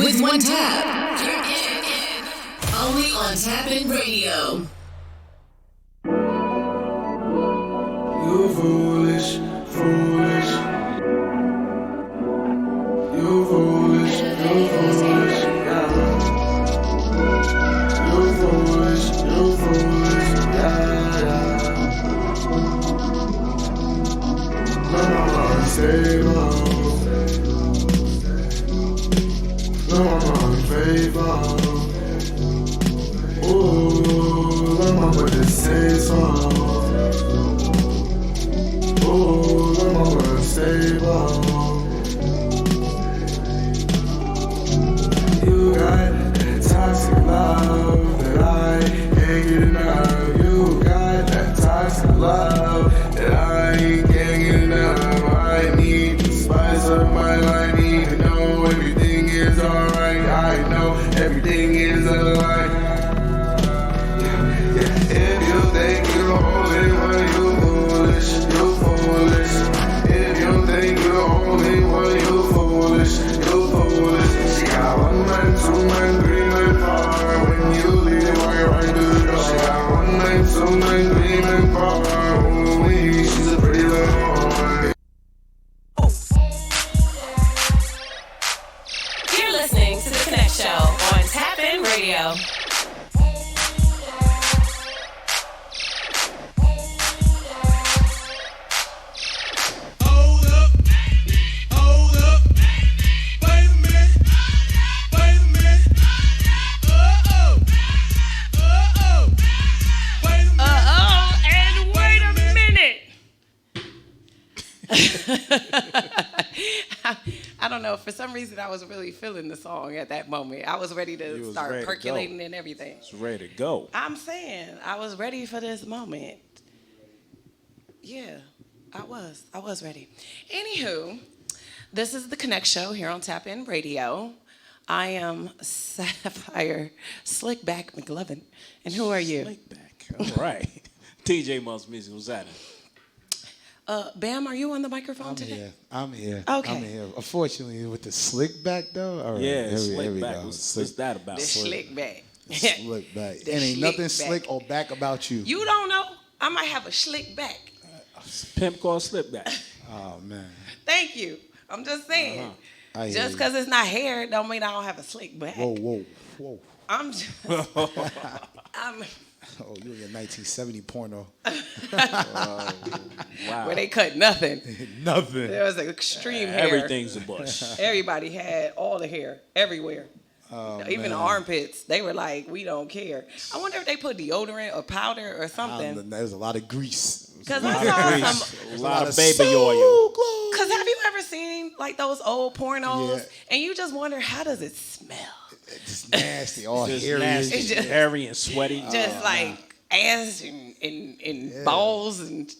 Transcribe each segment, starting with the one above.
With one tap, you're in. Only on Tap In Radio. You foolish, foolish. You foolish, you foolish. Yeah. You foolish, yeah. Mama, save us. Mama, favor. Ooh, mama, just say so. Oh, Lord, save all. You got that toxic love that I can't get enough. You got that toxic love that I can't get enough. I need to spice up my life. Need to know everything is alright. I know everything is alright. If you think you're the only one, you foolish. You foolish. If you think you're the only one, you foolish. You foolish. She got 1 man, 2 man, 3 man far. When you leave, walk right to the door. She got 1 man, 2 man, 3 man far. Only she's a pretty little boy. You're listening to the Konnect Show on Tap In Radio. I don't know. For some reason, I was really feeling the song at that moment. I was ready to start percolating and everything. It's ready to go. I'm saying I was ready for this moment. Yeah, I was ready. Anywho, this is the Konnect Show here on Tap In Radio. I am Sapphire Slickback McLovin. And who are you? Slickback. All right. TJ Moss Music, what's that? Bam, are you on the microphone today? I'm here. Okay. I'm here. Unfortunately, with the slick back though. All right. Yeah, here we Slickback. go. What's that about? The slick back. Slick back. The And ain't slick nothing back. slick or back about you. You don't know? I might have a slick back. Pimp called Slickback. Oh man. Thank you. I'm just saying. I hear Just you. because it's not hair don't mean I don't have a slick back. Whoa. I'm just, I'm Oh, you in your 1970 porno. Wow. where they cut nothing. Nothing. There was an extreme hair. Everything's a bush. Everybody had all the hair everywhere. Even the armpits. They were like, we don't care. I wonder if they put deodorant or powder or something. There's a lot of grease. Because I saw some. A lot of baby oil. Because have you ever seen like those old pornos Yeah. and you just wonder how does it smell? It's nasty. All Just hairy. nasty, It's just- hairy and sweaty. Just like ass and balls and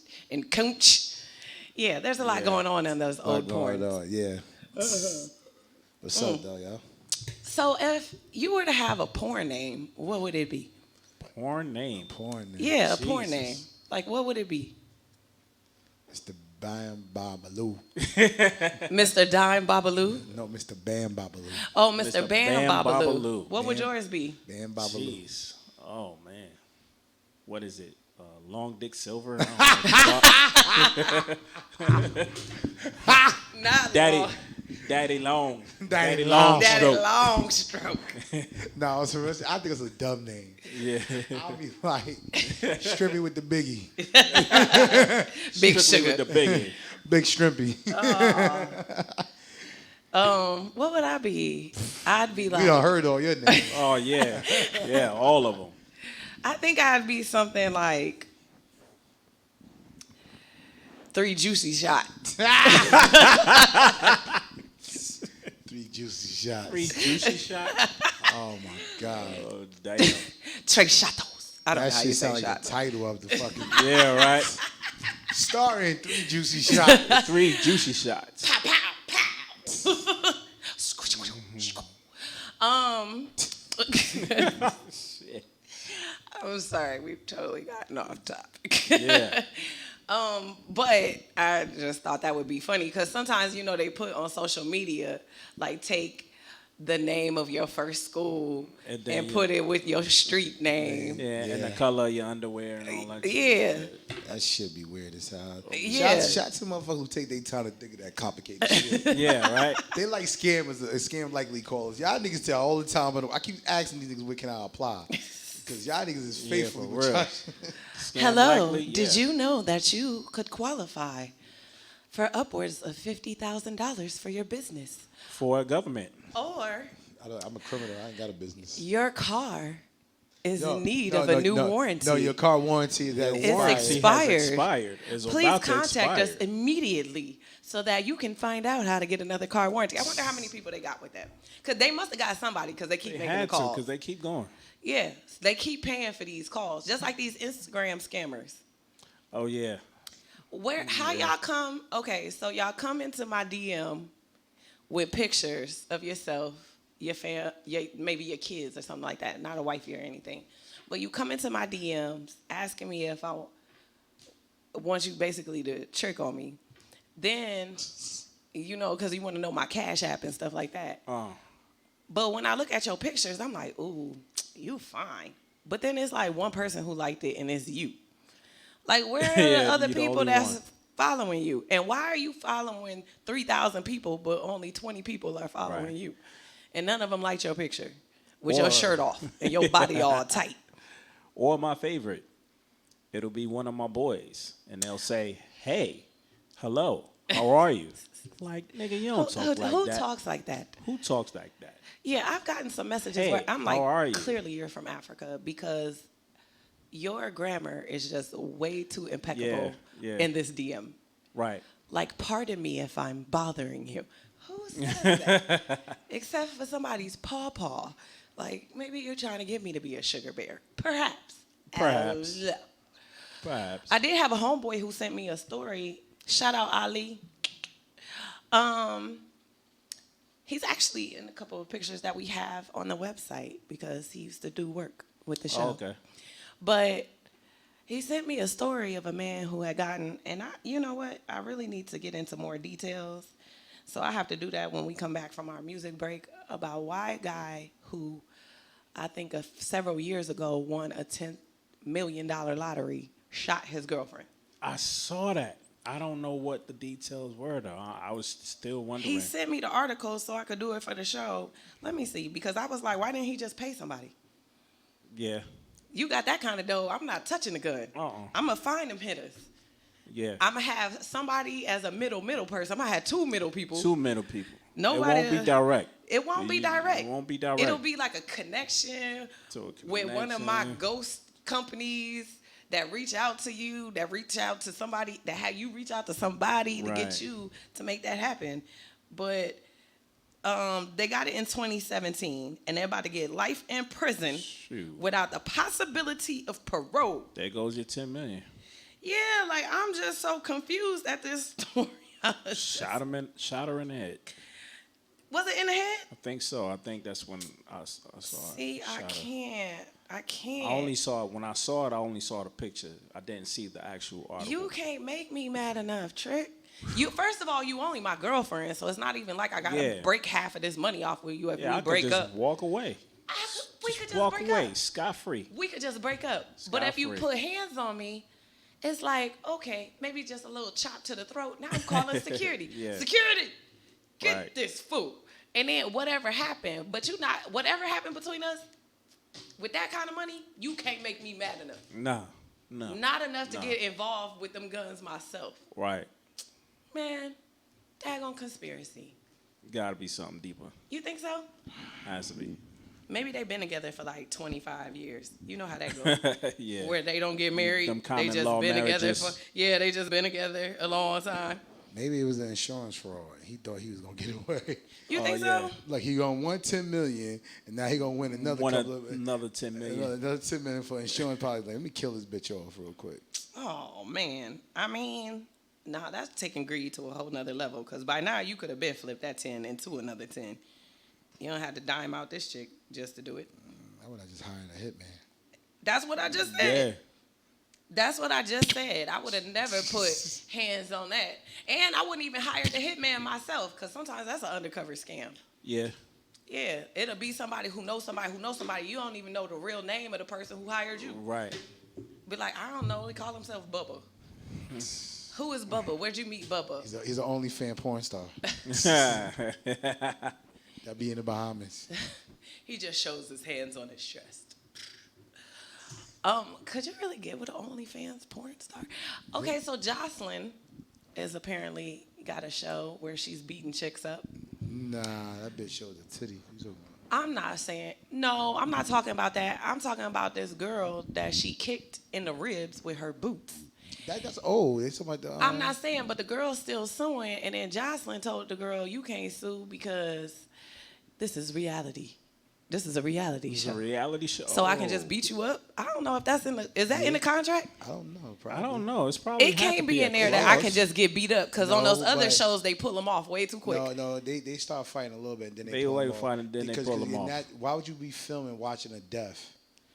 cooch. Yeah, there's a lot going on in those old porns. Yeah. What's up, though, yo? So if you were to have a porn name, what would it be? Porn name. Porn name. Yeah, a porn Jesus. name. Like what would it be? Mr. Bam Babaloo. Mr. Dime Babaloo? No, Mr. Bam Babaloo. Oh, Mr. Mr. Bam Bam Babaloo. Babaloo. What would yours be? Bam Babaloo. Jeez. Oh, man. What is it? Long Dick Silver? Not Daddy. long. Daddy Long. Daddy Long. Daddy Stroke. Long Stroke. No, it's I think it's a dumb name. Yeah. I'll be like, Strippy with the biggie. Big Strictly Sugar. with the biggie. Big Strimpy. What would I be? I'd be like, We done heard all your names. Oh, yeah. Yeah, all of them. I think I'd be something like 3 Juicy Shots. 3 juicy shots. 3 juicy shots. Oh my God. Oh, damn. Tres Chatos. I don't know That how you shit say sound like shot. the title of the fucking Yeah, right. starring 3 juicy shots. 3 juicy shots. Pow, pow, pow. Shit. I'm sorry, we've totally gotten off topic. Yeah. But I just thought that would be funny because sometimes, you know, they put on social media, like take the name of your first school And and, then put it with your street name. Yeah, and the Yeah. color of your underwear and all that. Yeah. That shit be weird as hell. Yeah. Shout to motherfuckers who take their time to think of that complicated shit. Yeah, right. They like scammers, scam likely calls. Y'all niggas tell all the time, but I keep asking these niggas, where can I apply? Because y'all niggas is faithful. for with real. y'all. Scam Hello. likely, Did yeah. you know that you could qualify for upwards of $50,000 for your business? For a government. Or I'm a criminal. I ain't got a business. your car is No, in need no, of a no, new no, warranty. No, your car warranty is It's Warranty expired. has expired. It's Please about to contact us expire. immediately so that you can find out how to get another car warranty. I wonder how many people they got with that. Because they must have got somebody because they keep They making the had to calls. because they keep going. Yeah, they keep paying for these calls, just like these Instagram scammers. Oh yeah. How y'all come? Okay, so y'all come into my DM with pictures of yourself, maybe your kids or something like that, not a wifey or anything. But you come into my DMs asking me if I want you basically to trick on me. Then, because you want to know my Cash App and stuff like that. But when I look at your pictures, I'm like, ooh, you fine. But then it's like one person who liked it, and it's you. Like, where are the Yeah, other you the people only that's one. following you? And why are you following 3,000 people, but only 20 people are following Right. you? And none of them liked your picture with Or- your shirt off and your body all tight. Or my favorite, it'll be one of my boys, and they'll say, "Hey, hello, how are you?" Like, nigga, you don't talk like Who that. talks like that? Who talks like that? Yeah, I've gotten some messages Hey, where I'm like, how are you? clearly you're from Africa because your grammar is just way too impeccable Yeah. in this DM. Right. Like, pardon me if I'm bothering you. Who says that? Except for somebody's pawpaw. Like, maybe you're trying to get me to be a sugar bear. Perhaps. Perhaps. Hello. Perhaps. I did have a homeboy who sent me a story. Shout out Ali. He's actually in a couple of pictures that we have on the website because he used to do work with the show. Oh, okay. But he sent me a story of a man who had gotten, and you know what? I really need to get into more details. So I have to do that when we come back from our music break about why a guy who I think several years ago won a $10 million lottery shot his girlfriend. I saw that. I don't know what the details were, though. I was still wondering. He sent me the article so I could do it for the show. Let me see, because I was like, why didn't he just pay somebody? Yeah. You got that kind of dough. I'm not touching the gun. I'm going to find them hitters. Yeah. I'm going to have somebody as a middle person. I'm going to have two middle people. Two middle people. Nobody, It won't be direct. It won't be direct. It won't be direct. It'll be like a connection with one of my ghost companies that reach out to you, that reach out to somebody, that have you reach out to somebody to get Right. you to make that happen. But they got it in 2017, and they're about to get life in prison Shoot. without the possibility of parole. There goes your $10 million. Yeah, like I'm just so confused at this story. Shot her in the head. Was it in the head? I think so. I think that's when I saw it. See, I Shot her. can't. I only saw it when I saw it. I only saw the picture. I didn't see the actual article. You can't make me mad enough, Trick. First of all, you only my girlfriend, so it's not even like I gotta Yeah. break half of this money off with you if Yeah, we I break could just up. walk away. We could just walk break away, up. scot free. We could just break up. But if you Scot-free. put hands on me, it's like, okay, maybe just a little chop to the throat. Now I'm calling security. Yeah. Security, get Right. this fool. And then whatever happened, whatever happened between us, with that kind of money, you can't make me mad enough. No. Not enough to No. get involved with them guns myself. Right. Man, daggone conspiracy. Gotta be something deeper. You think so? Has to be. Maybe they've been together for like 25 years. You know how that goes. Yeah. Where they don't get married. Them They common just law been together marriages. they just been together a long time. Maybe it was an insurance fraud. He thought he was gonna get away. You think yeah. so? Like he gonna win $10 million, and now he gonna win another Another $10 million. another $10 million for insurance. Probably like, let me kill this bitch off real quick. Oh, man. I mean, nah, that's taking greed to a whole nother level. Because by now, you could have been flipped that 10 into another 10. You don't have to dime out this chick just to do it. I would have just hired a hitman. That's what I just said. Yeah. That's what I just said. I would have never put hands on that. And I wouldn't even hire the hitman myself because sometimes that's an undercover scam. Yeah. Yeah, it'll be somebody who knows somebody who knows somebody. You don't even know the real name of the person who hired you. Right. Be like, I don't know. They call himself Bubba. Who is Bubba? Where'd you meet Bubba? He's an OnlyFans porn star. That be in the Bahamas. He just shows his hands on his chest. Could you really get with an OnlyFans porn star? Okay, so Jocelyn is apparently got a show where she's beating chicks up. Nah, that bitch shows a titty. I'm not saying, no, I'm not talking about that. I'm talking about this girl that she kicked in the ribs with her boots. That's old. It's something like that. I'm not saying, but the girl's still suing, and then Jocelyn told the girl, you can't sue because this is reality. This is a reality It's show. a reality show. So I can just beat you up? I don't know if that's is that in the contract? I don't know. Probably. I don't know. It's probably It can't be in there that I can just get beat up because on those other shows they pull them off way too quick. No, they start fighting a little bit, and then They pull always them off. fighting, then they pull them off. Why would you be filming watching a death?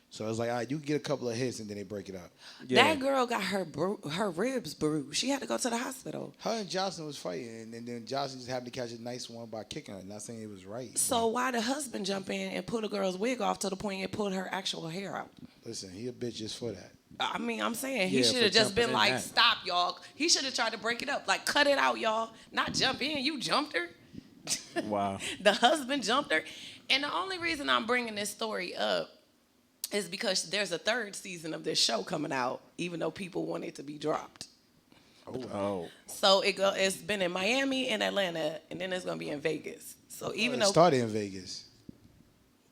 So it's like, all right, you can get a couple of hits, and then they break it up. Yeah. That girl got her ribs bruised. She had to go to the hospital. Her and Jocelyn was fighting, and then Jocelyn just happened to catch a nice one by kicking her. Not saying it was right. So why the husband jump in and pull the girl's wig off to the point it pulled her actual hair out? Listen, he a bitch just for that. I mean, I'm saying he Yeah, should for have just jumping been in like, that. stop, y'all. He should have tried to break it up. Like, cut it out, y'all. Not jump in. You jumped her. Wow. The husband jumped her. And the only reason I'm bringing this story up is because there's a third season of this show coming out, even though people want it to be dropped. Oh. So it's been in Miami and Atlanta, and then it's going to be in Vegas. So even It though... started in Vegas.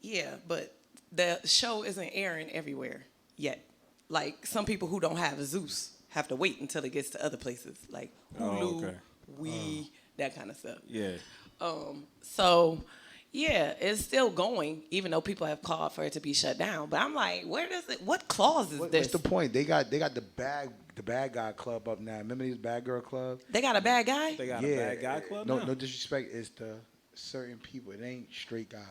Yeah, but the show isn't airing everywhere yet. Like, some people who don't have Zeus have to wait until it gets to other places, like Hulu, okay. that kind of stuff. Yeah. So, yeah, it's still going, even though people have called for it to be shut down. But I'm like, what clause is this? What's the point? They got the bad guy club up now. Remember these bad girl club? They got a bad guy? They got a bad guy club now? No disrespect. It's the certain people. It ain't straight guys.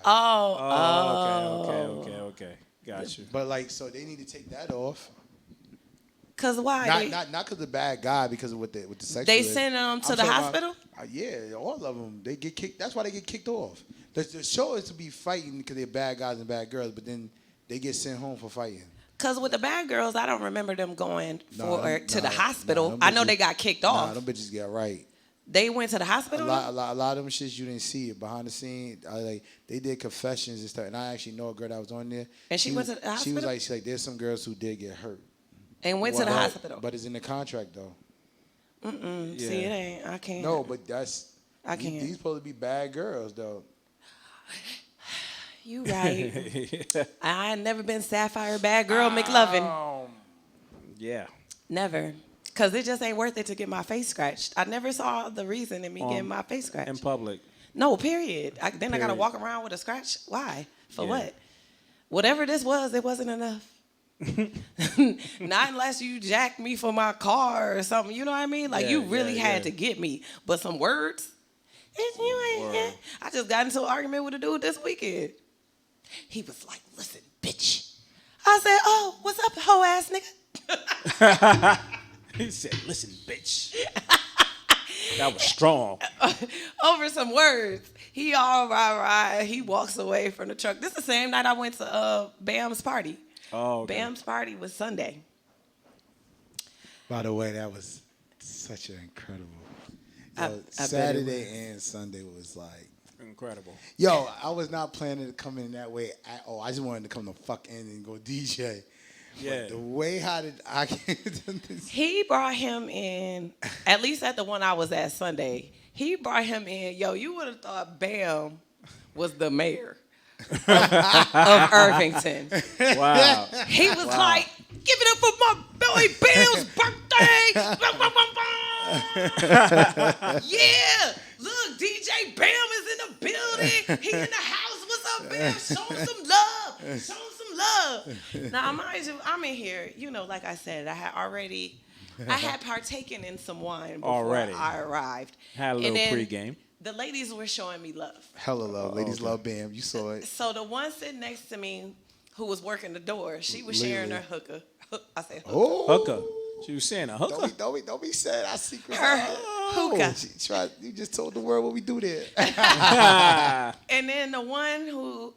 Okay. Got you. But like, so they need to take that off. Cause why? Not because the bad guy, because of what the sex. They send them to the hospital? Yeah, all of them. They get kicked. That's why they get kicked off. The show is to be fighting because they're bad guys and bad girls, but then they get sent home for fighting. Because with the bad girls, I don't remember them going to the Nah, hospital. them I know bitches- they got kicked off. Them bitches got right. They went to the A hospital? lot of them shits you didn't see it behind the scene. They did confessions and stuff, and I actually know a girl that was on there. And she went to the She was hospital? like, there's some girls who did get hurt. And went to the hospital. But it's in the contract though. See, it ain't. I can't. No, but that's. I can't. These supposed to be bad girls though. You right. I ain't never been Sapphire bad girl McLovin. Yeah. Never. Because it just ain't worth it to get my face scratched. I never saw the reason in me getting my face scratched. In public. No, period. Then I got to Period. walk around with a scratch. Why? For Yeah. what? Whatever this was, it wasn't enough. Not unless you jacked me for my car or something. You know what I mean? Like, Yeah, you really yeah, had yeah. to get me. But some words, you ain't. Word. I just got into an argument with a dude this weekend. He was like, listen, bitch. I said, oh, what's up, hoe ass nigga? He said, listen, bitch. That was strong. Over some words. He all right. He walks away from the truck. This is the same night I went to Bam's party. Oh, okay. Bam's party was Sunday. By the way, that was such an incredible. I bet it Saturday and Sunday was like. Incredible. Yo, I was not planning to come in that way at all. I just wanted to come the fuck in and go DJ. Yeah. But the way how did I get this? He brought him in, at least at the one I was at Sunday. He brought him in. Yo, you would have thought Bam was the mayor of Irvington. Wow. He was like, give it up for my boy Bam's birthday. Yeah. Look, DJ Bam is in the building. He in the house. What's up, Bam? Show him some love. Show him some love. Now, mind you, I'm in here. You know, like I said, I had partaken in some wine before Already. I arrived. Had a And little then pregame. The ladies were showing me love. Hella love. Ladies okay. love Bam. You saw it. So the one sitting next to me who was working the door, she was sharing her hooker. I said hooker. Oh. Hooker. She was saying a hooker. Don't be saying our secrets. Her, Hookah. You just told the world what we do there. And then the one who,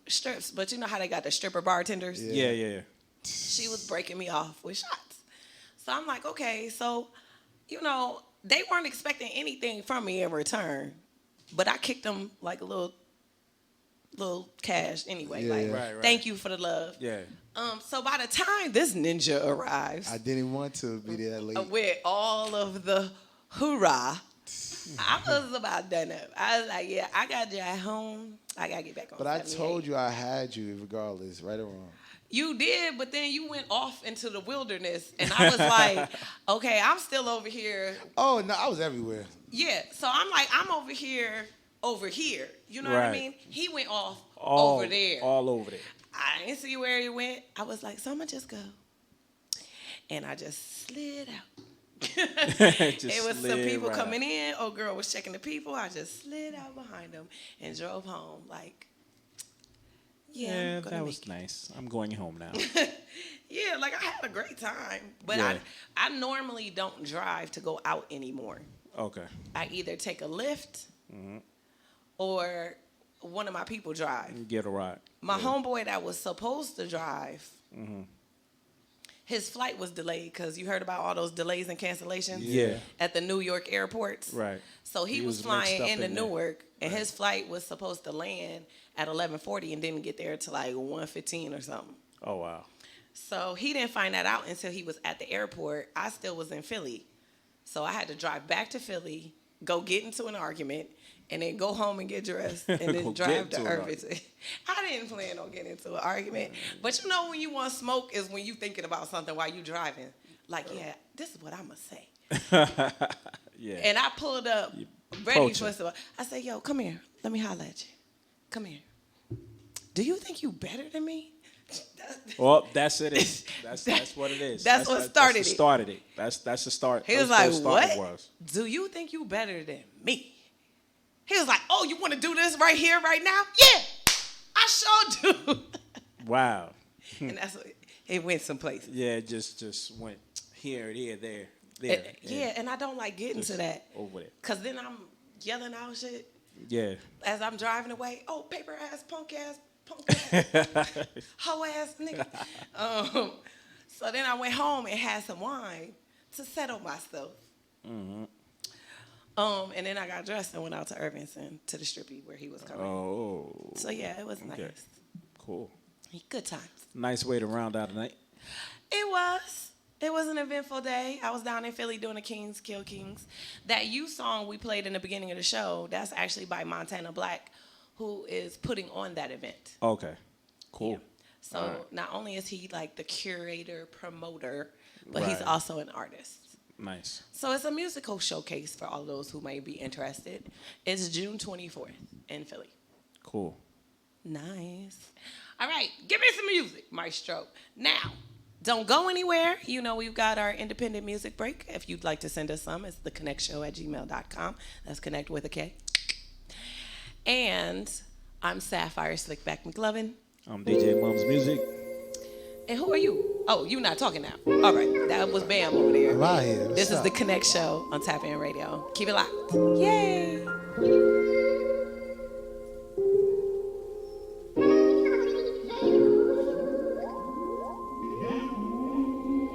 strips, but you know how they got the stripper bartenders? Yeah. She was breaking me off with shots. So I'm like, okay, so, they weren't expecting anything from me in return, but I kicked them like a little cash anyway. Right. Thank you for the love. Yeah. So by the time this ninja arrives, I didn't want to be there late. with all of the hoorah, I was about done up. I was like, yeah, I got to drive home. I got to get back on. But I 78. told you I had you regardless, right or wrong. You did, but then you went off into the wilderness, and I was like, okay, I'm still over here. Oh, no, I was everywhere. Yeah, so I'm like, I'm over here. You know what I Right. mean? He went off All over there. All over there. I didn't see where he went. I was like, so I'm going to just go. And I just slid out. It was some slid people right coming in. Old girl was checking the people. I just slid out behind them and drove home. Like, Yeah, I'm gonna that make was it. nice. I'm going home now. Yeah, like I had a great time. But Yeah. I normally don't drive to go out anymore. Okay. I either take a Lyft or one of my people drive. Get a ride. My homeboy that was supposed to drive, his flight was delayed because you heard about all those delays and cancellations Yeah. at the New York airports. Right. So he was was flying mixed up into in there. Newark, and his flight was supposed to land at 11:40 and didn't get there till like 1:15 or something. Oh, wow. So he didn't find that out until he was at the airport. I still was in Philly. So I had to drive back to Philly, go get into an argument, and then go home and get dressed, and Go then get drive to into an Irvington. I didn't plan on getting into an argument. But you know when you want smoke is when you thinking about something while you driving. Like, yeah, this is what I'm going to say. Yeah. And I pulled up, ready poaching. for some. I said, yo, come here. Let me holler at you. Come here. Do you think you better than me? Well, that's it. That's what it is. That's what started it. Started it. That's the start. He was Those like, starting what? was. Do you think you better than me? He was like, oh, you want to do this right here, right now? Yeah, I sure do. Wow. And that's what, it went someplace. Yeah, it just went here, there. Yeah, and I don't like getting to that. Over there. Because then I'm yelling out shit Yeah. as I'm driving away. Oh, paper ass, punk ass, hoe ass nigga. So then I went home and had some wine to settle myself. And then I got dressed and went out to Irvington to the strippy where he was coming. Oh. So yeah, it was nice. Cool. Good times. Nice way to round out the night. It was. It was an eventful day. I was down in Philly doing the Kings Kill Kings. That You song we played in the beginning of the show, that's actually by Montana Black, who is putting on that event. Okay. Cool. Yeah. So All right. not only is he like the curator, promoter, but he's Right. also an artist. Nice. So it's a musical showcase for all those who may be interested. It's June 24th in Philly. Cool. Nice. All right, give me some music, Maestro. Now, don't go anywhere. You know we've got our independent music break. If you'd like to send us some, it's thekonnectshow@gmail.com. That's connect with a K. And I'm Sapphire Slickback McLovin. I'm DJ Mum's Music. And who are you? Oh, you're not talking now. All right, that was Bam over there. I'm out here. This What's is up? the Konnect Show on Tap In Radio. Keep it locked. Yay!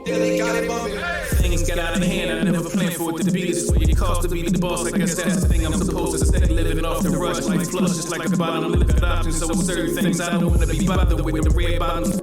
Things got out of hand, I never planned for it to be this way. It cost to be the boss, I guess that's the thing I'm supposed to stay living off the rush. Like flush, just like a bottom lip got options. So certain things I don't want to be bothered with. The red bottoms.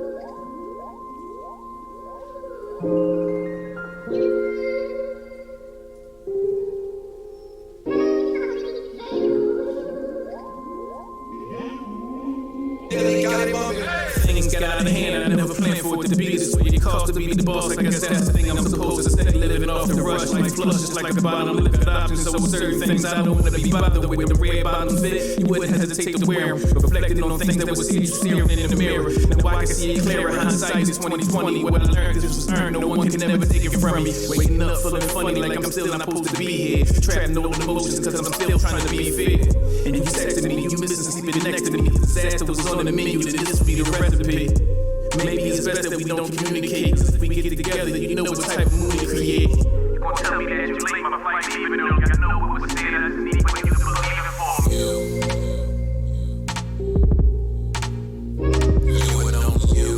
Things got out of hand, I never planned for it to be this way. It cost to be the boss, I guess that's the thing I'm supposed to stay living off the rush. Like flush, just like a bottom lip got options. So certain things I don't want to be bothered with. The red bottoms fit, you wouldn't hesitate to wear them. Reflecting on things that was you staring in the mirror. Now I can see it clearer, hindsight is 2020. What I learned, this was earned, no one can ever take it from me. Waking up feeling funny like I'm still not supposed to be here. Trapped in old emotions cause I'm still trying to be fit. And you texted me, you missing sleeping next to me. Disaster was on the menu, that this would be the recipe. Maybe it's best that we don't communicate, cause if we get together, you know what type of mood we create. Gonna tell me that you late my flight, even though I know what was said. I just need for you to believe it for me. You and only you.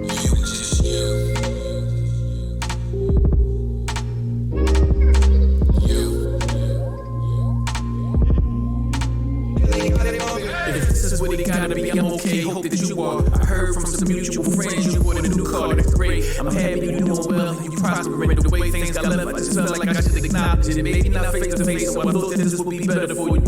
You and just you. If this is what it gotta be, I'm okay. Hope that you are. I heard from some mutual friends you ordered a new car. That's great. I'm happy you're doing well and you prospering. The way things got left, I just felt like I should acknowledge it. Maybe not face to face, so I thought that this would be better for you.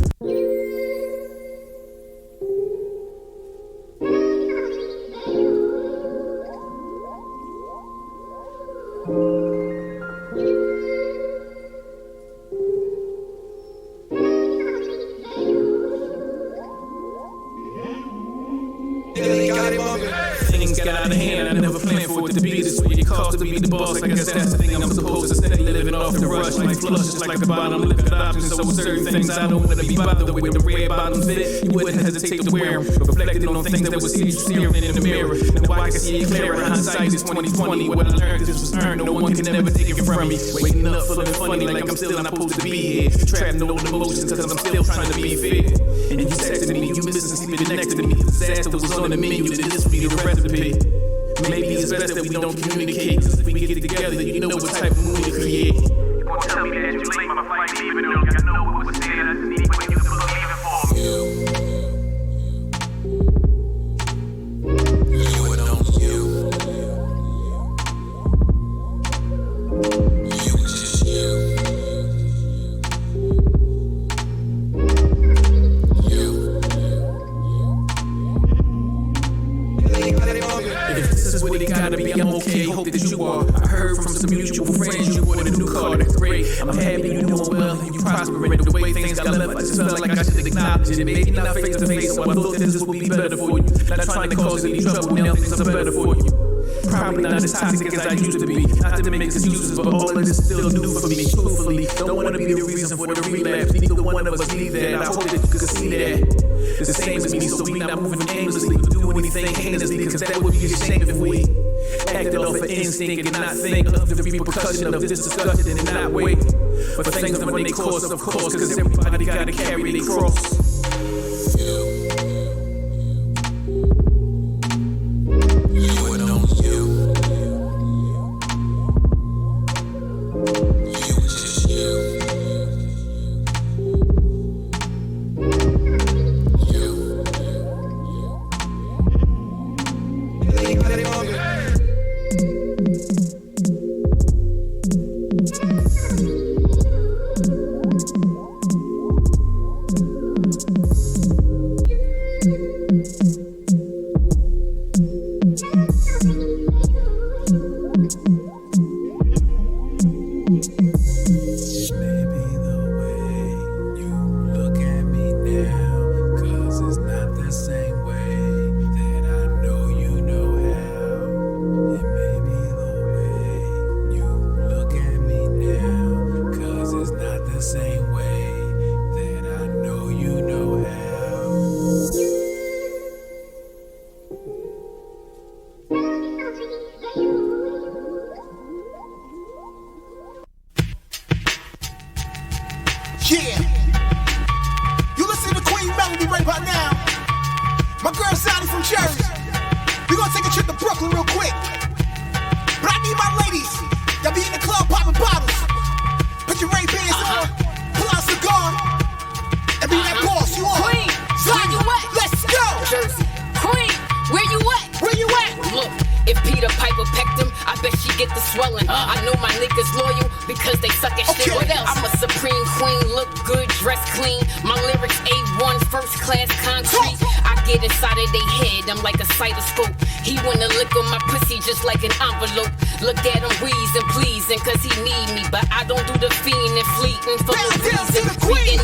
Things got out of hand, I never planned for it to be this way. It cost to be the boss, I guess that's the thing I'm supposed to steady living off the rush. Like flush, just like the bottom lifted options. So with certain things I don't wanna be bothered with. The red bottom fit, you wouldn't hesitate to wear them. Reflected on things that was you staring in the mirror. Now I can see it clearer, hindsight is 2020. What I learned, this was earned, no one can ever take it from me. Waking up feeling funny like I'm still not supposed to be here. Trapped in old emotions cause I'm still trying to be fair. And you texted me, you missing sleeping next to me. Disaster was on the menu, that this would be the recipe. Maybe it's best that we don't communicate, cause if we get together, you know what type of mood to create. You won't tell me that you late my flight, even though I know what was said. I just need for you to believe it for me. You and only you. You and just you. If this is what it gotta be, I'm okay. Hope that you are. I heard from some mutual friends you ordered a new car. That's great. I'm happy you're doing well and you prospering. The way things got left, I just felt like I should acknowledge it. Maybe not face to face, so I thought that this would be better for you. Not trying to cause any trouble, now things are better for you. Probably not as toxic as I used to be. Not to make excuses, but all of this is still new for me. Truthfully, don't wanna be the reason for the relapse. Neither one of us need that. I hope that you could see that. The same as me, so we not moving aimlessly, do anything heinously, cause that would be a shame if we acted off of instinct and not think of the repercussion of this discussion and not wait for things to run their course, of course, cause everybody gotta carry their cross. You and only you. You and just you. Yeah. You listen to Queen Melody right about now. My girl Sally from Jersey. We gonna take a trip to Brooklyn real quick. But I need my ladies that be in the club popping bottles. Put your Ray-Bans on, pull out a cigar, and be that boss you on. Queen, where you at? Let's go. Jersey. Queen, where you at? Where you at? Look, if Peter Piper pecked him, I bet she get the swelling. I know my niggas loyal because they suck at shit. Okay. What else? I'm a supreme queen, look good, dress clean. My lyrics A1, first class concrete. I get inside of they head, I'm like a cytoscope. He wanna lick on my pussy just like an envelope. Look at him wheezing, pleasing, cause he need me. But I don't do the fiending, fleeting for no Down to reason. the queen.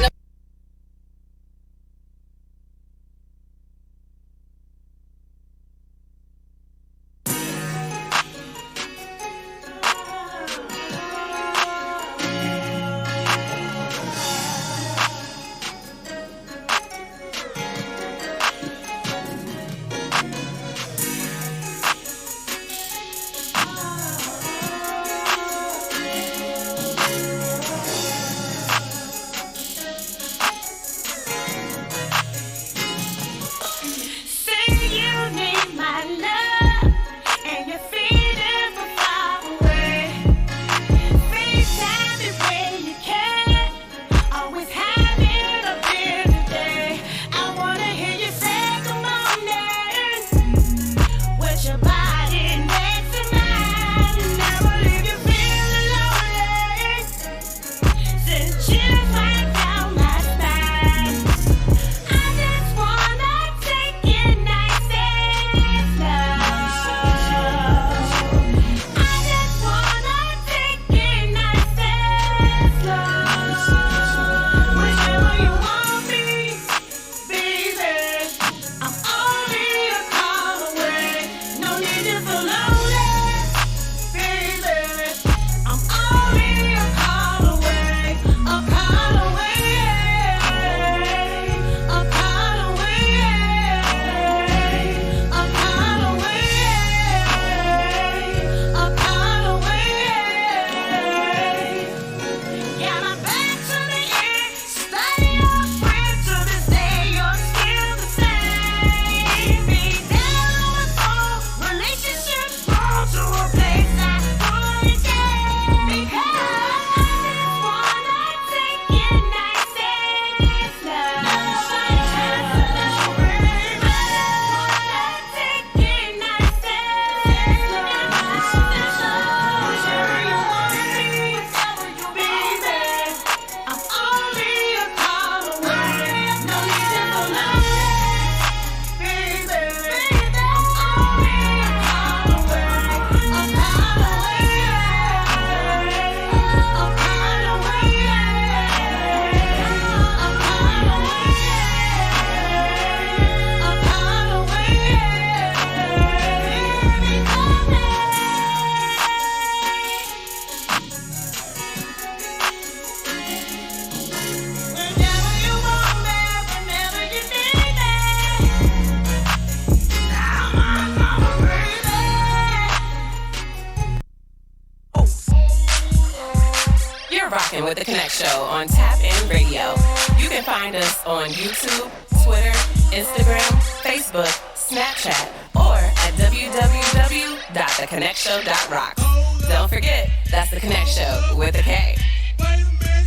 with the Konnect Show on Tap In Radio. You can find us on YouTube, Twitter, Instagram, Facebook, Snapchat, or at www.thekonnectshow.rocks. Don't forget, that's the Konnect Show with a K. Wait a minute.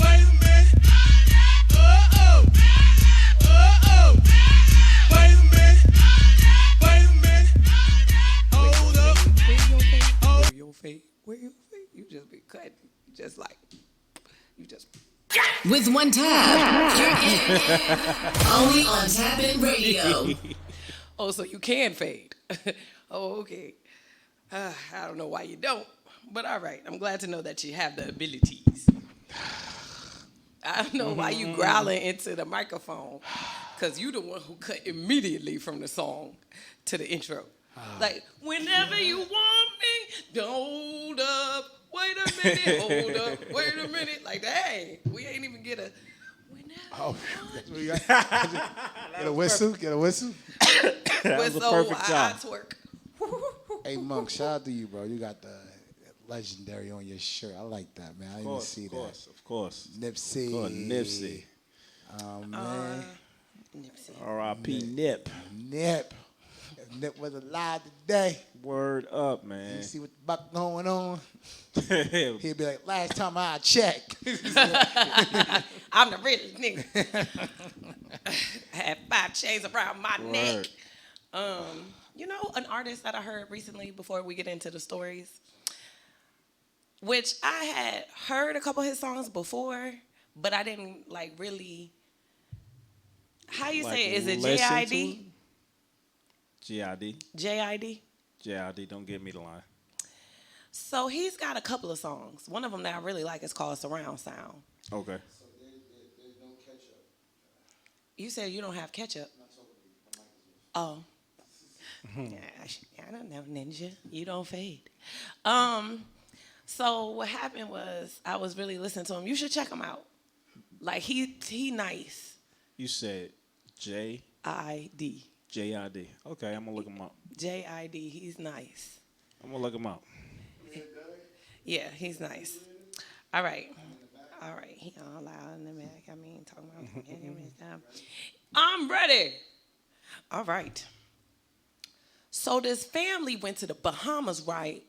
Wait a minute. Wait a minute. Wait a minute. Hold up. Where your feet? Where your feet? You just be cutting, just like, you just. With one tap, you're in. Only on Tap In Radio. Oh, so you can fade. Oh, okay. I don't know why you don't, but all right. I'm glad to know that you have the abilities. I don't know why you growling into the microphone, because you the one who cut immediately from the song to the intro. Like, whenever you want me, hold up, wait a minute, hold up, wait a minute. Like, dang, we ain't even get a whenever. Oh, get a whistle. Get a whistle. That was a Whistle, perfect I job. twerk. Hey, Monk, shout out to you, bro. You got the legendary on your shirt. I like that, man. I didn't see that. Of course. Nipsey. Good, Nipsey. Oh, man. Nipsey. R.I.P. Nip. Nip. If Nip was alive today, Word up, you man. see what the fuck going on? He'd be like, last time I checked. I'm the realest nigga. I had 5 chains around my neck. You know, an artist that I heard recently before we get into the stories, which I had heard a couple of his songs before, but I didn't like really. How you say it? Is it listen J.I.D.? J.I.D. J.I.D.? J.I.D. Don't get me the line. So he's got a couple of songs. One of them that I really like is called Surround Sound. Okay. You said you don't have ketchup. Oh. Yeah, I don't know, Ninja. You don't fade. So what happened was I was really listening to him. You should check him out. Like he nice. You said J-I-D. I-D. J-I-D. Okay, I'm going to look him up. J-I-D. He's nice. I'm going to look him up. Yeah, he's nice. All right. All right. He all loud in the back. I mean, talking about. I'm ready. All right. So this family went to the Bahamas, right?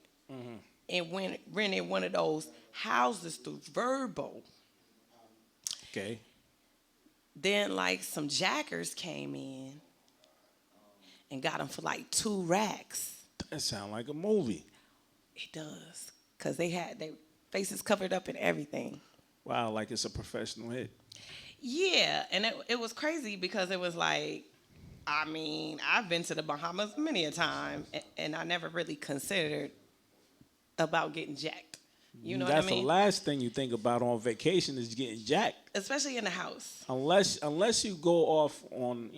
And rented one of those houses through Verbo. Okay. Then, like, some jackers came in and got them for like 2 racks. That sounds like a movie. It does, because they had their faces covered up and everything. Wow, like it's a professional hit. Yeah, and it was crazy because it was like, I mean, I've been to the Bahamas many a time, and I never really considered about getting jacked. You know what I mean? That's the last thing you think about on vacation is getting jacked. Especially in the house. Unless you go off on,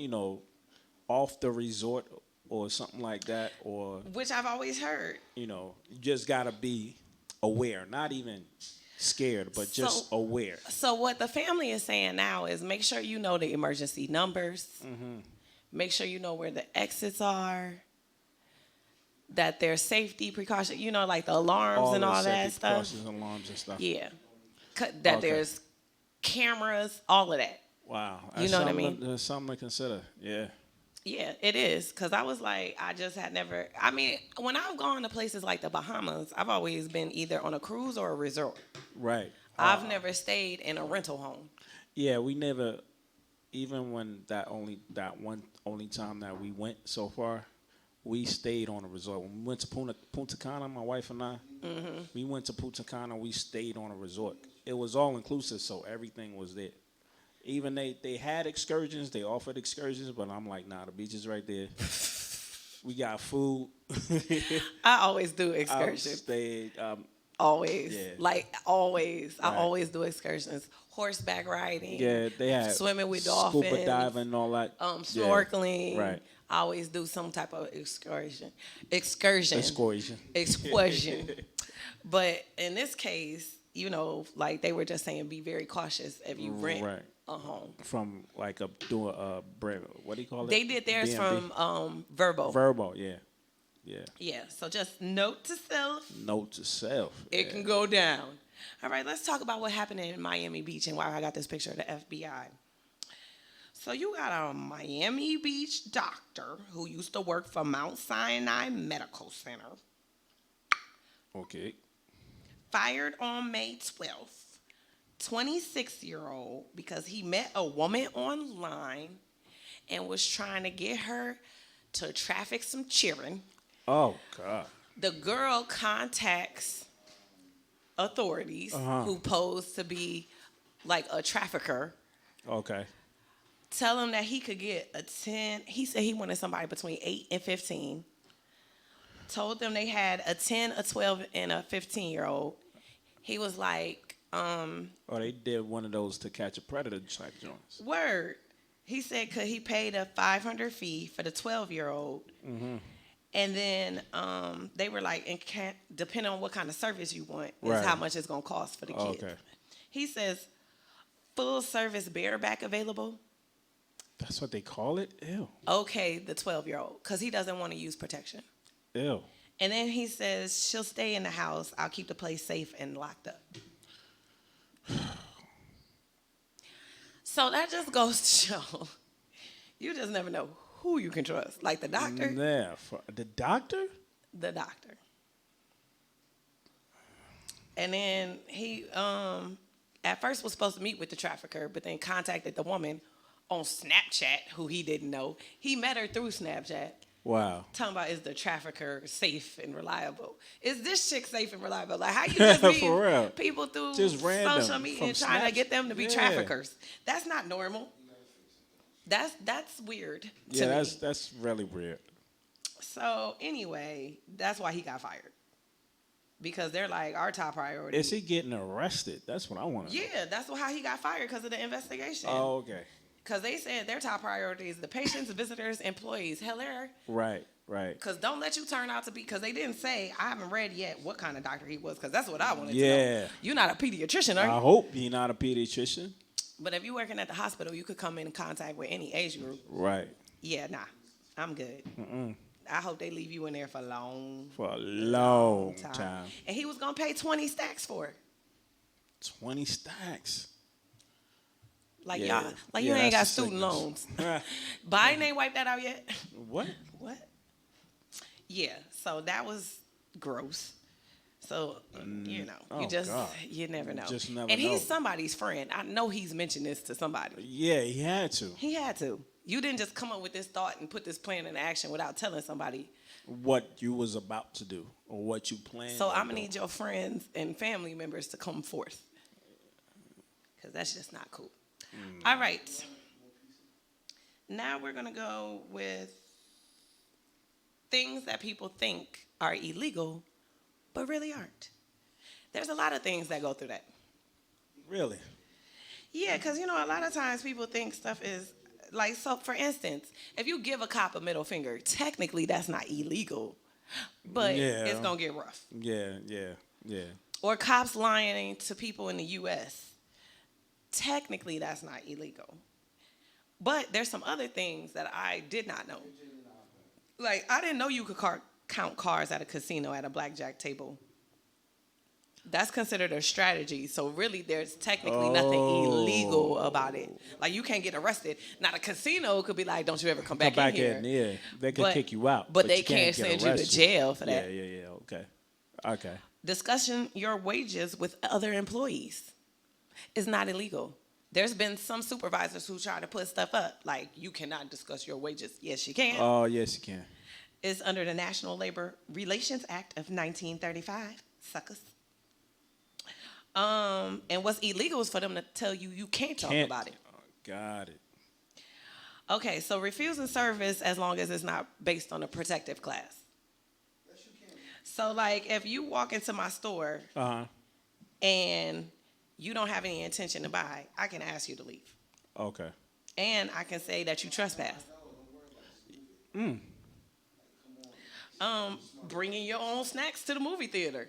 off the resort or something like that, or, Which I've always heard. you just got to be aware, not even scared, but just aware. So what the family is saying now is make sure you know the emergency numbers. Make sure you know where the exits are. That there's safety precautions, like the alarms and all that stuff. Precautions, alarms and stuff. Yeah. That there's cameras, all of that. Wow. You know what I mean? That's something to consider. Yeah. Yeah, it is. Because I was like, I just had never, I mean, when I've gone to places like the Bahamas, I've always been either on a cruise or a resort. Right. I've never stayed in a rental home. Yeah, we never, even when only time that we went so far, we stayed on a resort. When we went to Punta Cana, my wife and I, we went to Punta Cana, we stayed on a resort. It was all inclusive, so everything was there. Even they had excursions, they offered excursions, but I'm like, nah, the beach is right there. We got food. I always do excursions. Always. Yeah. Like, always. Right. I always do excursions. Horseback riding. Yeah, they had swimming with dolphins. scuba diving and all that. Snorkeling. Yeah, right. I always do some type of excursion. Excursion. But in this case, like they were just saying, be very cautious if you rent a home. From like what do you call it? They did theirs B&B? from Verbo. Verbo, yeah. Yeah. Yeah, so just note to self. Note to self. It can go down. All right, let's talk about what happened in Miami Beach and why I got this picture of the FBI. So you got a Miami Beach doctor who used to work for Mount Sinai Medical Center, Okay. fired on May 12th, 26-year-old, because he met a woman online and was trying to get her to traffic some children. Oh God. The girl contacts authorities who pose to be like a trafficker. Okay. Tell him that he could get a 10. He said he wanted somebody between 8 and 15. Told them they had a 10, a 12, and a 15-year-old. He was like, Oh, they did one of those to catch a predator type joints. word. He said could he paid a $500 fee for the 12-year-old. And then they were like, and can't, depending on what kind of service you want, is Right. how much it's going to cost for the kids. Okay. He says, full service bareback available. That's what they call it? Ew. Okay, the 12-year-old, because he doesn't want to use protection. Ew. And then he says, she'll stay in the house. I'll keep the place safe and locked up. So that just goes to show, you just never know who you can trust. Like the doctor, Yeah. The doctor? the doctor. And then he, at first was supposed to meet with the trafficker, but then contacted the woman on Snapchat, who he didn't know. He met her through Snapchat. Wow. Talking about, is the trafficker safe and reliable? Is this chick safe and reliable? Like, how you just meet For real. people through Just random, social media from and trying to Snap- get them to be Yeah. traffickers? That's not normal. That's weird to Yeah, me. that's really weird. So anyway, that's why he got fired. Because they're like, our top priority. Is he getting arrested? That's what I want to know. Yeah, that's how he got fired, because of the investigation. Oh, okay. Because they said their top priority is the patients, visitors, employees. Hello. Right, right. Because don't let you turn out to be, because they didn't say, I haven't read yet what kind of doctor he was, because that's what I wanted to Yeah. know. You're not a pediatrician, are you? I hope he's not a pediatrician. But if you're working at the hospital, you could come in contact with any age group. Right. Yeah, nah, I'm good. I hope they leave you in there for a long For a long time. And he was going to pay 20 stacks for it. 20 stacks. Like, Yeah. y'all, like Yeah, you ain't got that's a student loans. sickness. Biden ain't wiped that out yet. What? What? Yeah, so that was gross. So, you know, Oh, God. you never know. Just never and he's know. somebody's friend. I know he's mentioned this to somebody. Yeah, he had to. He had to. You didn't just come up with this thought and put this plan into action without telling somebody. What you was about to do or what you planned. So on I'm going to doing. need your friends and family members to come forth. Because that's just not cool. All right. Now we're going to go with things that people think are illegal, but really aren't. There's a lot of things that go through that. Really? Yeah, because, you know, a lot of times people think stuff is, like, so for instance, if you give a cop a middle finger, technically that's not illegal, but Yeah. it's going to get rough. Yeah. Or cops lying to people in the U.S., technically that's not illegal. But there's some other things that I did not know. Like, I didn't know you could count cars at a casino at a blackjack table. That's considered a strategy. So really, there's technically nothing illegal about it. Like, you can't get arrested. Now, the casino could be like, don't you ever come back in here. Yeah. They could But- kick you out. but they you can't get send you to arrested. jail for that. Yeah. Okay. Discussing your wages with other employees is not illegal. There's been some supervisors who try to put stuff up, like, you cannot discuss your wages. Yes, you can. Oh, yes, you can. It's under the National Labor Relations Act of 1935, suckers. And what's illegal is for them to tell you you can't talk about it. Oh, got it. Okay, so refusing service as long as it's not based on a protective class. So, like, if you walk into my store and you don't have any intention to buy, I can ask you to leave. Okay. And I can say that you trespass. Bringing your own snacks to the movie theater.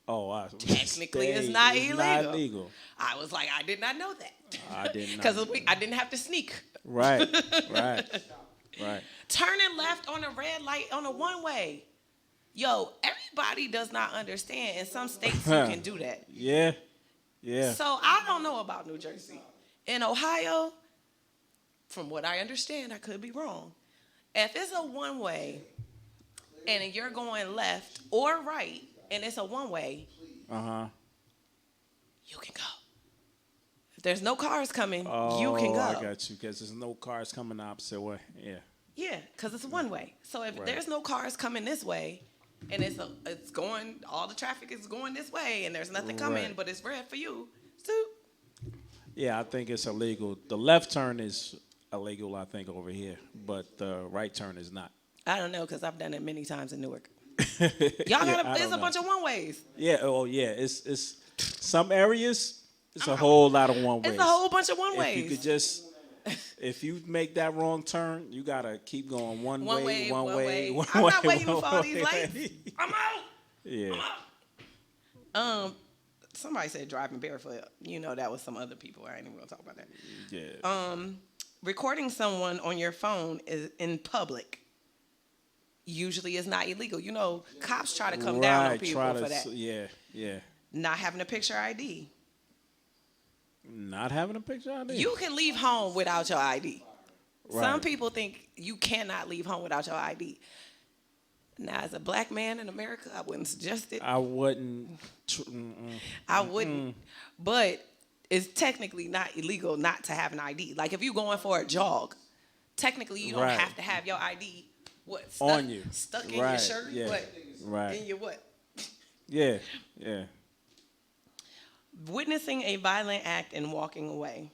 Oh, wow. Technically, it's not It's illegal. not illegal. I was like, I did not know that. I did not. Because I didn't have to sneak. Right. Turning left on a red light on a one-way. Yo, everybody does not understand. In some states, you can do that. Yeah. Yeah. So I don't know about New Jersey. In Ohio, from what I understand, I could be wrong. If it's a one-way and you're going left or right and it's a one-way, you can go. If there's no cars coming, you can go. I got you, because there's no cars coming the opposite way. Yeah. Yeah, because it's one way. So if there's no cars coming this way, and it's going, all the traffic is going this way, and there's nothing coming, but it's red for you. So, yeah, I think it's illegal. The left turn is illegal, I think, over here, but the right turn is not. I don't know, because I've done it many times in Newark. Y'all there's a bunch of one ways. Yeah. Oh, yeah. It's some areas. It's a whole lot of one ways. It's a whole bunch of one ways. If you could just. If you make that wrong turn, you gotta keep going one way. I'm not waiting for all these lights. I'm out. Yeah. I'm out. Somebody said driving barefoot. You know that was some other people. I ain't even gonna talk about that. Yeah. Recording someone on your phone is in public. Usually is not illegal. You know, cops try to come down on people for that. Yeah. Not having a picture ID. Not having a picture ID. You can leave home without your ID. Right. Some people think you cannot leave home without your ID. Now, as a black man in America, I wouldn't suggest it. I wouldn't. I wouldn't. But it's technically not illegal not to have an ID. Like if you're going for a jog, technically you don't have to have your ID. Stuck, on you. Stuck in your shirt? Yeah. What? In your what? Yeah. Witnessing a violent act and walking away.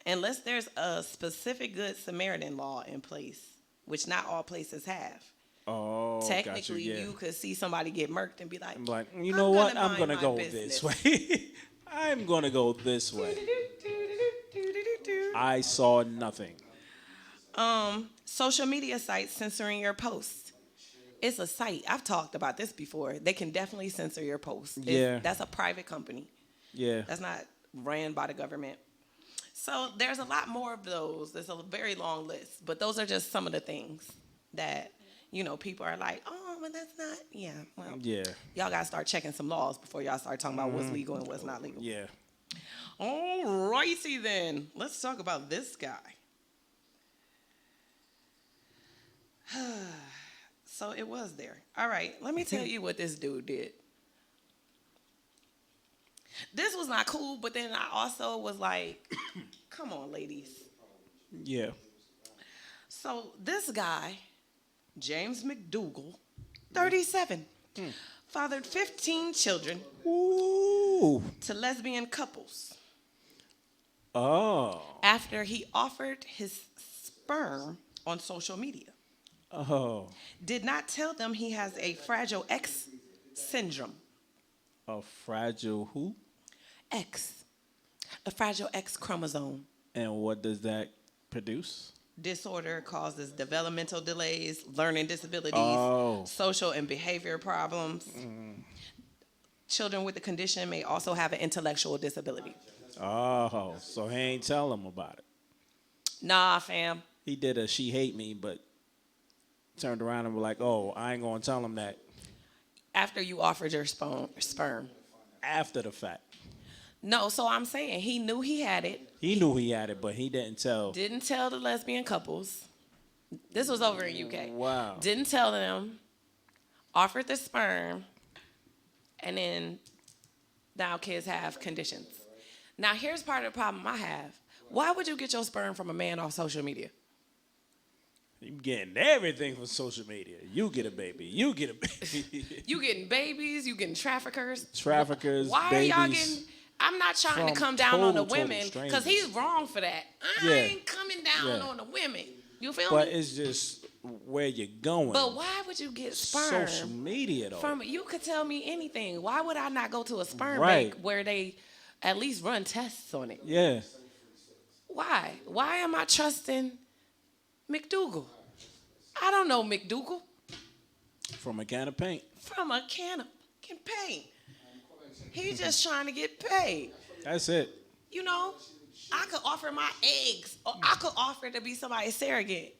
Unless there's a specific Good Samaritan law in place, which not all places have. Oh, technically, gotcha, you could see somebody get murked and be like, I'm like, you know what? I'm going to go this way. I'm going to go this way. I saw nothing. Social media sites censoring your posts. It's a site. I've talked about this before. They can definitely censor your posts. That's a private company. Yeah. That's not ran by the government. So there's a lot more of those. There's a very long list. But those are just some of the things that, people are like, oh, but that's not. Yeah. Well, y'all got to start checking some laws before y'all start talking about what's legal and what's not legal. Yeah. All righty then. Let's talk about this guy. So it was there. All right, let me tell you what this dude did. This was not cool, but then I also was like, come on, ladies. Yeah. So this guy, James McDougal, 37, fathered 15 children to lesbian couples. Oh. After he offered his sperm on social media. Oh. Did not tell them he has a fragile X syndrome. A fragile who? X. A fragile X chromosome. And what does that produce? Disorder causes developmental delays, learning disabilities, social and behavior problems. Children with the condition may also have an intellectual disability. Oh, so he ain't tell them about it. Nah, fam. He did a she hate me, but turned around and was like, oh, I ain't going to tell him that. After you offered your sperm. After the fact. No, so I'm saying he knew he had it. He knew he had it, but he didn't tell. Didn't tell the lesbian couples. This was over in UK. Wow. Didn't tell them. Offered the sperm. And then now kids have conditions. Now here's part of the problem I have. Why would you get your sperm from a man off social media? You getting everything from social media. You get a baby. You get a baby. You getting babies. You getting traffickers. Traffickers, Why babies. are y'all getting... I'm not trying to come down on the women because strangers. he's wrong for that. I ain't coming down on the women. You feel me? But it's just where you're going. But why would you get sperm? Social media, though. From you could tell me anything. Why would I not go to a sperm Right. bank where they at least run tests on it? Yeah. Why? Why am I trusting McDougal? I don't know McDougal. From a can of paint. From a can of paint. He's just trying to get paid. That's it. You know, I could offer my eggs, or I could offer to be somebody's surrogate.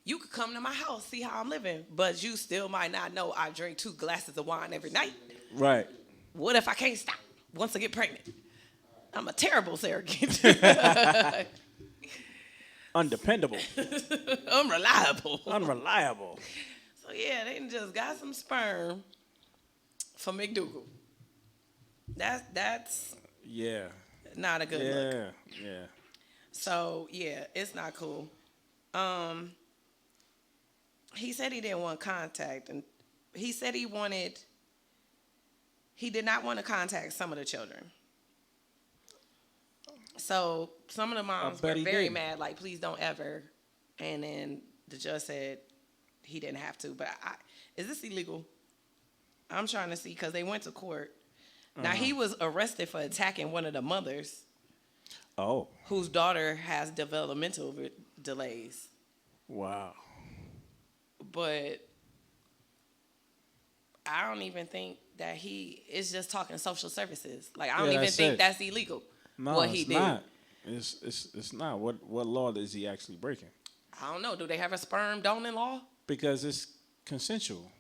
You could come to my house, see how I'm living, but you still might not know I drink 2 glasses of wine every night. Right. What if I can't stop? wants to get pregnant. I'm a terrible surrogate. Undependable. Unreliable. Unreliable. So yeah, they just got some sperm for McDougal. That's Yeah. not a good look. Yeah. So yeah, it's not cool. He said he didn't want contact, and he said he did not want to contact some of the children. So some of the moms were very mad, like, please don't ever. And then the judge said he didn't have to. But is this illegal? I'm trying to see, because they went to court. Now, he was arrested for attacking one of the mothers. Oh. Whose daughter has developmental delays. Wow. But I don't even think that he is just talking social services. Like, I don't even think that's illegal. No, what he it's did. not. It's not. What law is he actually breaking? I don't know. Do they have a sperm donor law? Because it's consensual.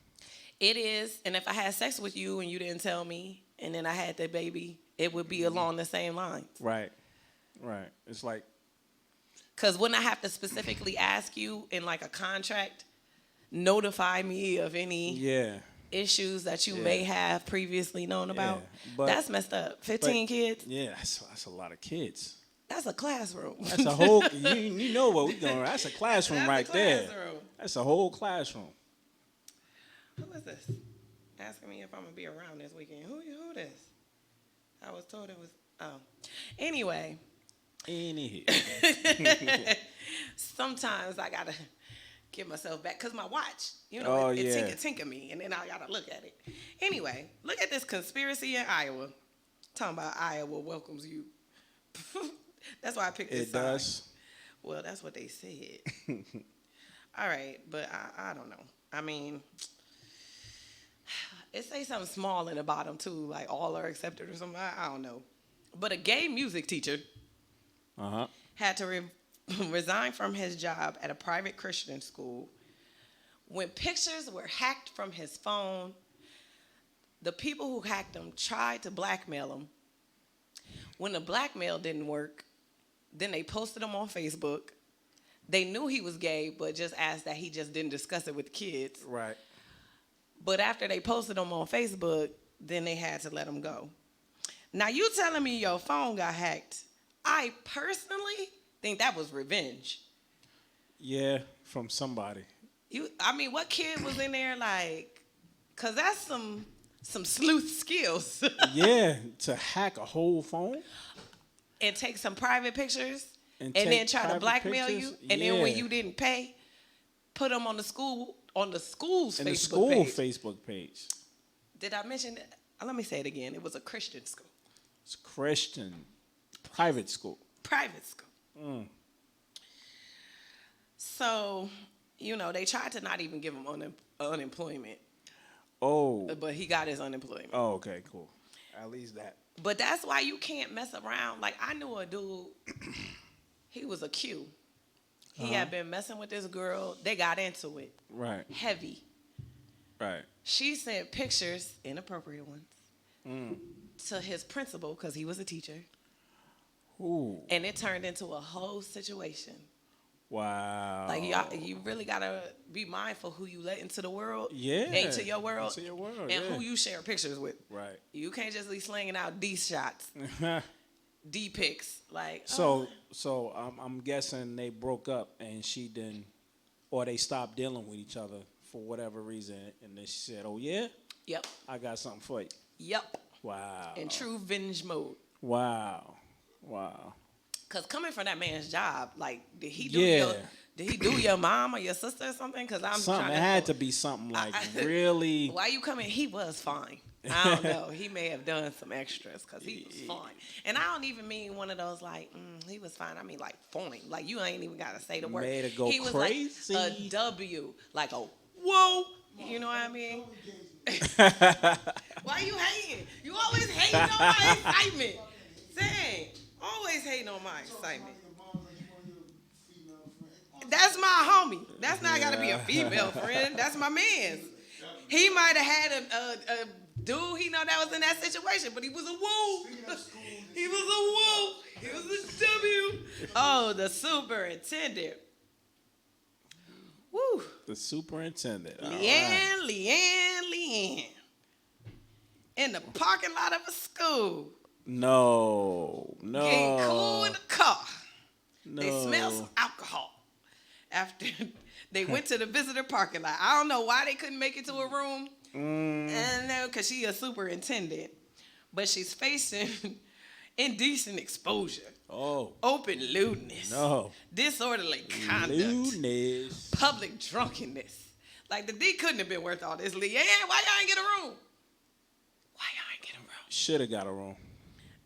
It is. And if I had sex with you and you didn't tell me, and then I had the baby, it would be along the same lines. Right. It's like, because wouldn't I have to specifically ask you in like a contract, notify me of any issues that you may have previously known about? But that's messed up. 15 kids? Yeah, that's a lot of kids. That's a classroom. That's a whole, you know what we're doing. That's a classroom there. That's a whole classroom. Who is this? Asking me if I'm going to be around this weekend. Who this? I was told it was, Anyway. Sometimes I got to get myself back, because my watch, it tinker me, and then I got to look at it. Anyway, look at this conspiracy in Iowa. Talking about Iowa welcomes you. That's why I picked this side. It does? Well, that's what they said. All right, but I don't know. I mean, it say something small in the bottom, too, like all are accepted or something. I don't know. But a gay music teacher had to resign from his job at a private Christian school when pictures were hacked from his phone. The people who hacked him tried to blackmail him. When the blackmail didn't work, then they posted him on Facebook. They knew he was gay, but just asked that he just didn't discuss it with the kids. Right. But after they posted him on Facebook, then they had to let him go. Now, you telling me your phone got hacked. I personally think that was revenge. Yeah, from somebody. What kid was in there like, because that's some sleuth skills. Yeah, to hack a whole phone. And take some private pictures and then try to blackmail you. And then when you didn't pay, put them on the school's Facebook page. Did I mention that? Let me say it again. It was a Christian school. It's Christian. Private school. Private school. So, they tried to not even give him unemployment. Oh. But he got his unemployment. Oh, okay, cool. At least that. But that's why you can't mess around. Like, I knew a dude, he was a Q. He had been messing with this girl. They got into it. Right. Heavy. Right. She sent pictures, inappropriate ones, to his principal, because he was a teacher. Ooh. And it turned into a whole situation. Wow. Like, you really got to be mindful who you let into the world. Yeah. Into your world. Into your world, and who you share pictures with. Right. You can't just be slinging out D shots. D pics. Like, So I'm guessing they broke up and she didn't, or they stopped dealing with each other for whatever reason. And then she said, oh, yeah? Yep. I got something for you. Yep. Wow. In true venge mode. Wow. Because coming from that man's job, like, did he do your mom or your sister or something? Because I'm something. trying to. It had to be something like really. Why you coming? He was fine. I don't know. He may have done some extras because he was fine. And I don't even mean one of those like, he was fine. I mean like fine. Like you ain't even got to say the word. Made it go he was crazy. Like a W. Like a whoa. You know what I mean? Why you hating? You always hating on my excitement. Dang. Always hating on my excitement. That's my homie. That's not got to be a female friend. That's my man's. He might have had a dude he know that was in that situation, but he was a woo. He was a woo. He was a W. Oh, the superintendent. Woo. The superintendent. All Leanne, right. Leanne. In the parking lot of a school. No. Getting cool in the car. No. They smell some alcohol. After they went to the visitor parking lot. I don't know why they couldn't make it to a room. And no, because she a superintendent. But she's facing indecent exposure. Oh. Open lewdness. No. Disorderly conduct. Lewdness. Public drunkenness. Like the D couldn't have been worth all this. Leanne, why y'all ain't get a room? Why y'all ain't get a room? Should have got a room.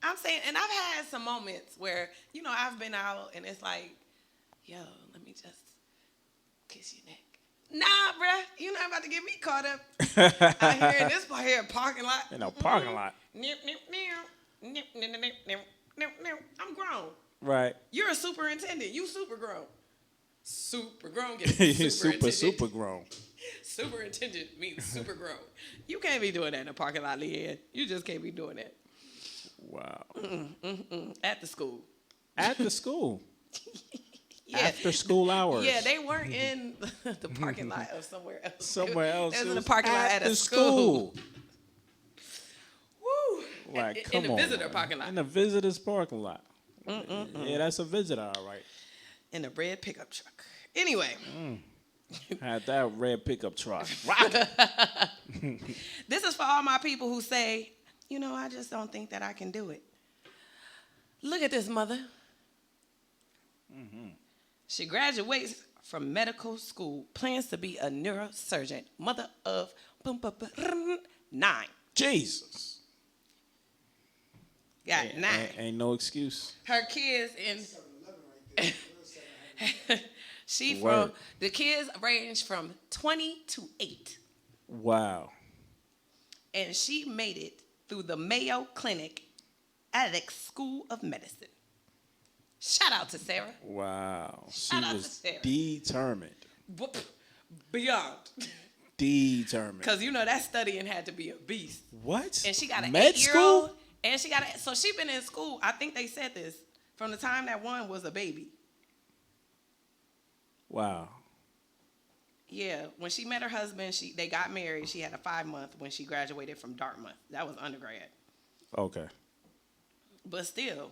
I'm saying, and I've had some moments where, I've been out and it's like, yo, let me just kiss your neck. Nah, bruh, you're not about to get me caught up out here in this part here parking lot. In a parking lot. Nip, nip, nip, nip, nip, nip, nip, nip, nip. I'm grown. Right. You're a superintendent. You super grown. Super grown. Get it? super grown. Superintendent means super grown. You can't be doing that in a parking lot, Leanne. You just can't be doing that. Wow. At the school. At the school. Yeah. After school hours. Yeah, they weren't in the parking lot of somewhere else. Somewhere else. They was It in the was parking lot at a the school. Woo. Like, in come the on. visitor Man. parking lot. In the visitor's parking lot. Yeah, that's a visitor, all right. In a red pickup truck. Anyway. Had that red pickup truck. Rock. This is for all my people who say, I just don't think that I can do it. Look at this mother. She graduates from medical school, plans to be a neurosurgeon, mother of 9. Jesus. Got 9. Ain't no excuse. Her kids in... Word. The kids range from 20 to 8. Wow. And she made it through the Mayo Clinic at School of Medicine. Shout out to Sarah. Wow. She Shout out to was Sarah. determined. Beyond. Determined. Because that studying had to be a beast. What? And she got an Med 8-year-old. school? And so she been in school, I think they said this, from the time that one was a baby. Wow. Yeah, when she met her husband, they got married. She had a 5-month when she graduated from Dartmouth. That was undergrad. Okay. But still,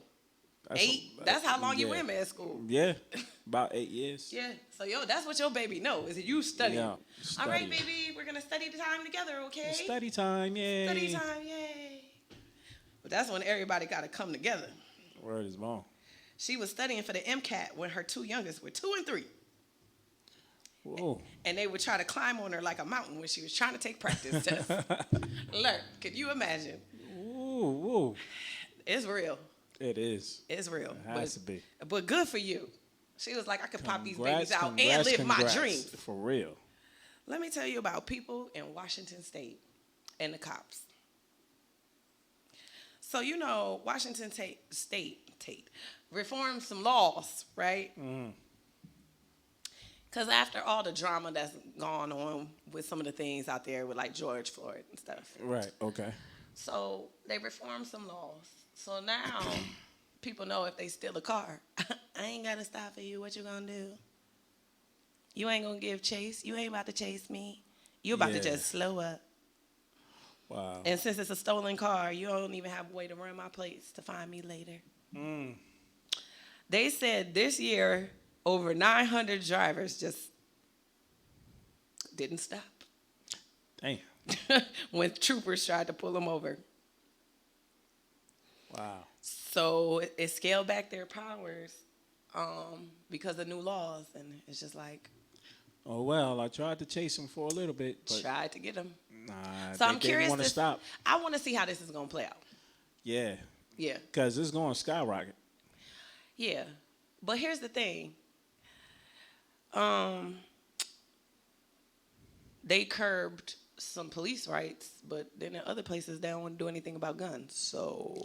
That's 8, that's how long you yeah. in med school. Yeah. About 8 years. Yeah, so that's what your baby know, is you studying. Yeah, All right, studying. baby, we're going to study the time together, okay? Study time, yay. Study time, yay. But that's when everybody got to come together. Word is bone. She was studying for the MCAT when her 2 youngest were 2 and 3. Whoa. And they would try to climb on her like a mountain when she was trying to take practice tests. Look, could you imagine? Ooh. It's real. It is. It's real. It has to be. But good for you. She was like, I could pop these babies Congrats, out and live my congrats. dreams. For real. Let me tell you about people in Washington State and the cops. So, Washington State reformed some laws, right? Because after all the drama that's gone on with some of the things out there with like George Floyd and stuff. Right, okay. So they reformed some laws. So now people know if they steal a car, I ain't got to stop for you. What you going to do? You ain't going to give chase. You ain't about to chase me. You about to just slow up. Wow. And since it's a stolen car, you don't even have a way to run my plates to find me later. They said this year, over 900 drivers just didn't stop Damn. when troopers tried to pull them over. Wow. So it scaled back their powers because of new laws. And it's just like, Oh, well, I tried to chase him for a little bit, but tried to get them. nah, So I'm they curious. didn't want to stop. I want to see how this is going to play out. Yeah, Yeah. because it's going to skyrocket. Yeah. But here's the thing. They curbed some police rights, but then in other places they don't want to do anything about guns. So,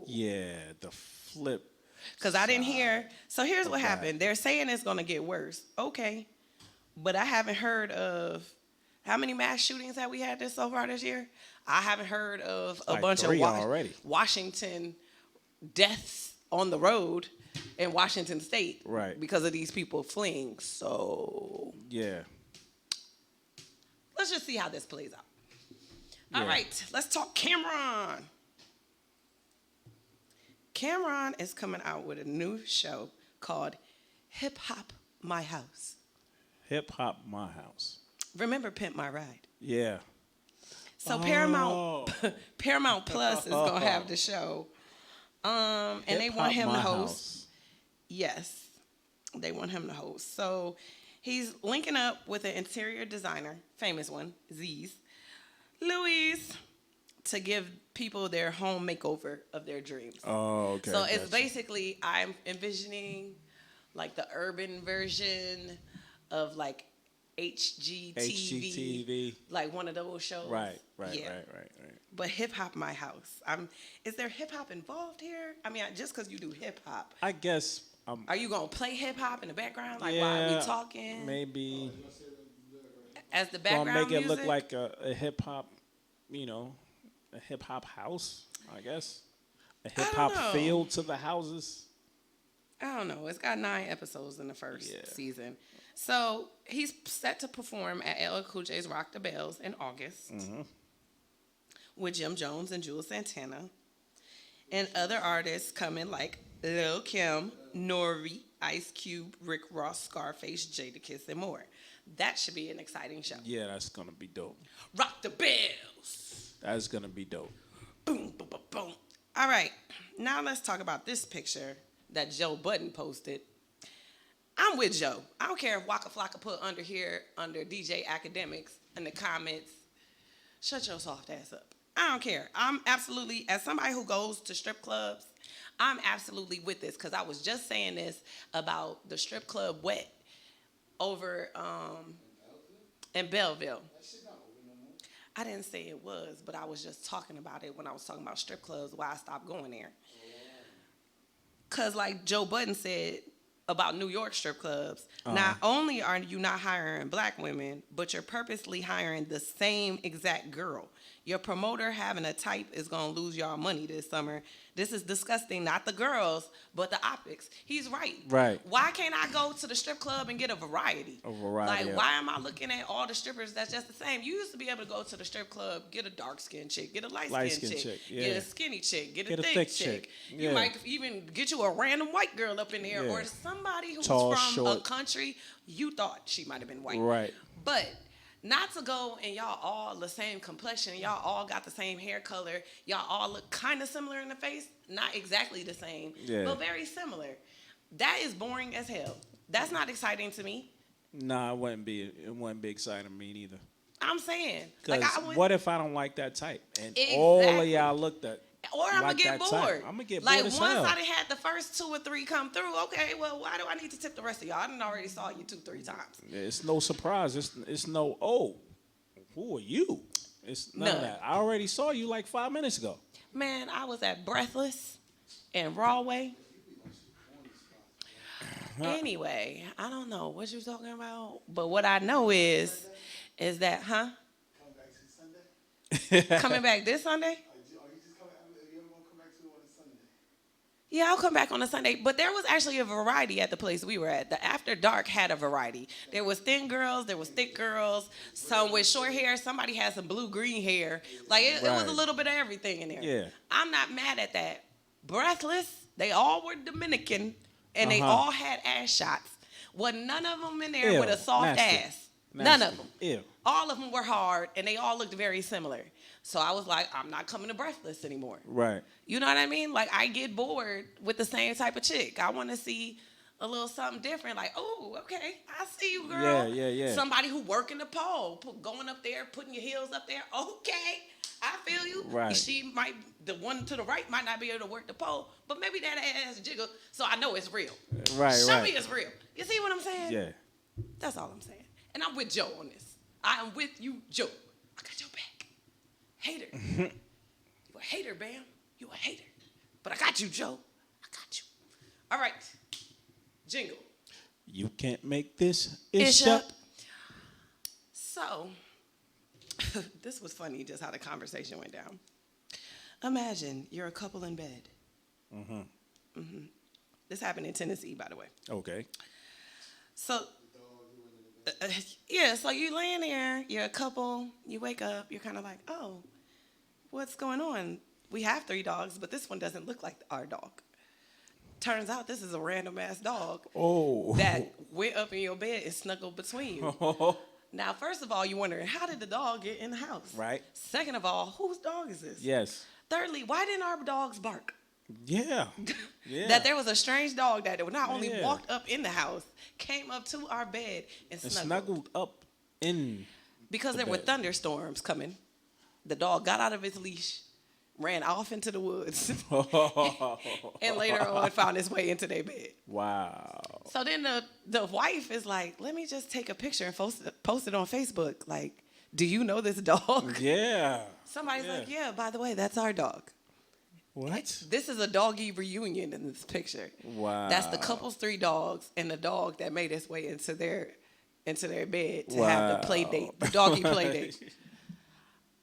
Yeah, the flip. because I didn't hear. So here's what Okay. happened. They're saying it's going to get worse. Okay. But I haven't heard of How many mass shootings have we had so far this year? I haven't heard of a Like bunch of 3 already. Washington deaths on the road in Washington State, Right. because of these people fleeing. So Yeah. let's just see how this plays out. All Yeah. right, let's talk Cameron. Cameron is coming out with a new show called Hip Hop My House. Hip Hop My House. Remember Pimp My Ride? Yeah. So Oh. Paramount Plus is gonna have the show, and they Hip want Hop him My to host. House. Yes, they want him to host. So he's linking up with an interior designer, famous one, Z's, Louise, to give people their home makeover of their dreams. Oh, okay. So it's gotcha. basically, I'm envisioning like the urban version of like HGTV, HGTV. like one of those shows. Right. Yeah. But Hip Hop My House. Is there hip hop involved here? I mean, just because you do hip hop, I guess. are you gonna play hip hop in the background, like yeah, while we talking, maybe. as the Gonna background make it music? look like a hip hop, a hip hop house. I guess a hip hop know. feel to the houses. I don't know. It's got 9 episodes in the first Yeah. season. So he's set to perform at LL Cool J's Rock the Bells in August with Jim Jones and Jules Santana. And other artists coming like Lil Kim, Nori, Ice Cube, Rick Ross, Scarface, Jadakiss, and more. That should be an exciting show. Yeah, that's gonna be dope. Rock the Bells. That's gonna be dope. Boom, boom, boom, boom. All right. Now let's talk about this picture that Joe Budden posted. I'm with Joe. I don't care if Waka Flocka put under here, under DJ Academics, in the comments, shut your soft ass up. I don't care. I'm absolutely, as somebody who goes to strip clubs, I'm absolutely with this, because I was just saying this about the strip club Wet over in Belleville. I didn't say it was, but I was just talking about it when I was talking about strip clubs, why I stopped going there. Because like Joe Budden said about New York strip clubs, not only are you not hiring black women, but you're purposely hiring the same exact girl. Your promoter having a type is going to lose y'all money this summer. This is disgusting, not the girls, but the optics. He's right. Right. Why can't I go to the strip club and get a variety? A variety, Like, yeah. why am I looking at all the strippers that's just the same? You used to be able to go to the strip club, get a dark-skinned chick, get a light-skinned chick, yeah. get a skinny chick, get a Get a thick thick chick. chick, You yeah. might even get you a random white girl up in there, Yeah. or somebody who's Tall, from a short. country you thought she might have been white. Right. But not to go and y'all all the same complexion, y'all all got the same hair color, y'all all look kind of similar in the face, not exactly the same, Yeah. but very similar. That is boring as hell. That's not exciting to me. Nah, it wouldn't be exciting to me neither. I'm saying, Because like, I would, what if I don't like that type? And all of Exactly. y'all looked at or I'm like gonna get that type. bored. I'm gonna get like bored as once hell. I done had the first 2 or 3 come through, okay, well, why do I need to tip the rest of y'all? I done already saw you 2-3 times. It's no surprise. It's no, oh, who are you? It's none of None. that. I already saw you like 5 minutes ago. Man, I was at Breathless in Rawway. Anyway, I don't know what you're talking about, but what I know is that, coming back this Sunday? Yeah, I'll come back on a Sunday. But there was actually a variety at the place we were at. The After Dark had a variety. There was thin girls, there was thick girls, some with short hair, somebody had some blue-green hair. Like, it was Right. a little bit of everything in there. Yeah. I'm not mad at that. Breathless, they all were Dominican, and they Uh-huh. all had ass shots. Wasn't none of them in there Ew, with a soft nasty. ass. None of Nasty. them. Ew. All of them were hard, and they all looked very similar. So I was like, I'm not coming to Breathless anymore. Right. You know what I mean? Like, I get bored with the same type of chick. I want to see a little something different. Like, oh, okay, I see you, girl. Yeah. Somebody who working the pole, going up there, putting your heels up there. Okay, I feel you. Right. The one to the right might not be able to work the pole, but maybe that ass jiggle, so I know it's real. Right, Show right. me it's real. You see what I'm saying? Yeah. That's all I'm saying. And I'm with Joe on this. I am with you, Joe. I got your back. Hater. You a hater, Bam. You a hater. But I got you, Joe. I got you. All right. Jingle. You can't make this Ish ish up. up. So, this was funny, just how the conversation went down. Imagine you're a couple in bed. This happened in Tennessee, by the way. Okay. So, yeah, so you laying there, you're a couple, you wake up, you're kind of like, oh, what's going on? We have 3 dogs, but this one doesn't look like our dog. Turns out this is a random ass dog that went up in your bed and snuggled between you. Now, first of all, you're wondering, how did the dog get in the house? Right. Second of all, whose dog is this? Yes. Thirdly, why didn't our dogs bark? Yeah. Yeah. That there was a strange dog that not only walked up in the house, came up to our bed and snuggled up in because there were thunderstorms coming. The dog got out of his leash, ran off into the woods, and later on found his way into their bed. Wow. So then the wife is like, let me just take a picture and post it on Facebook. Like, do you know this dog? Yeah. Somebody's like, yeah, by the way, that's our dog. What? This is a doggy reunion in this picture. Wow. That's the couple's 3 dogs and the dog that made its way into their bed to have the play date, the doggy play date.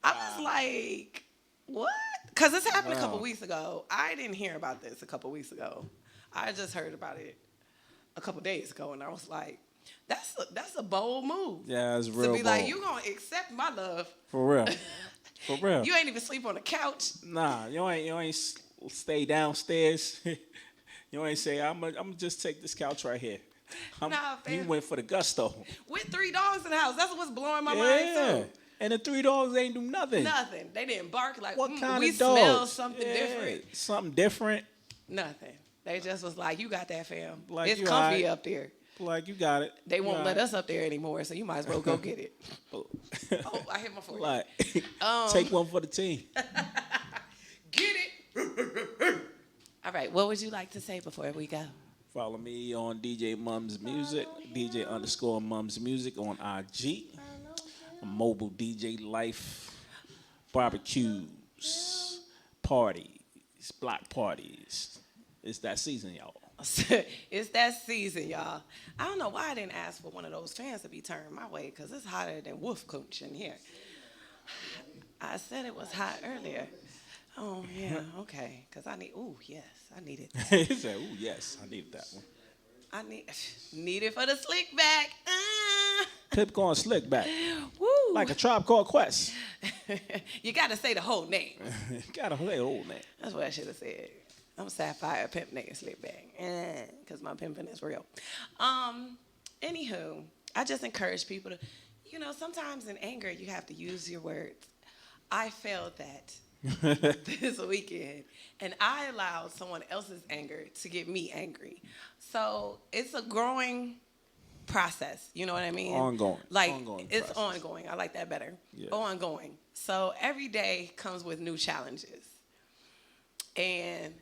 I was like, what? Because this happened a couple weeks ago. I didn't hear about this a couple weeks ago. I just heard about it a couple days ago, and I was like, that's a bold move. Yeah, it's real to be bold. like, you gonna accept my love. For real. For real. You ain't even sleep on the couch. Nah, you ain't stay downstairs. You ain't say, I'm gonna just take this couch right here. Nah, He fam. went for the gusto. With 3 dogs in the house. That's what's blowing my mind too. And the 3 dogs ain't do nothing. Nothing. They didn't bark like, What kind we of dogs? smell something different. Something different. Nothing. They just was like, you got that, fam. Like, it's you comfy all right. up there. Like, you got it. They You won't all let right. us up there anymore, so you might as well go get it. Oh, I hit my forehead. Like, take one for the team. Get it. All right, what would you like to say before we go? Follow me on DJ Mums Music, DJ_Mums Music on IG. Mobile DJ Life, barbecues, parties, block parties. It's that season, y'all. It's that season, y'all. I don't know why I didn't ask for one of those fans to be turned my way, because it's hotter than wolf cooch in here. I said it was hot earlier. Oh, yeah, okay. Because I need, I needed that. He said, ooh, yes, I needed that one. I need it for the slick back. Pip going slick back. Woo. Like a Tribe Called Quest. You got to say the whole name. Gotta say the old name. That's what I should have said. I'm Sapphire, pimp nigga, slick back. Because my pimping is real. Anywho, I just encourage people to, sometimes in anger, you have to use your words. I failed that this weekend, and I allowed someone else's anger to get me angry. So it's a growing process. You know what I mean? Ongoing. Like, Ongoing it's process. ongoing. I like that better. Yeah. Ongoing. So every day comes with new challenges. And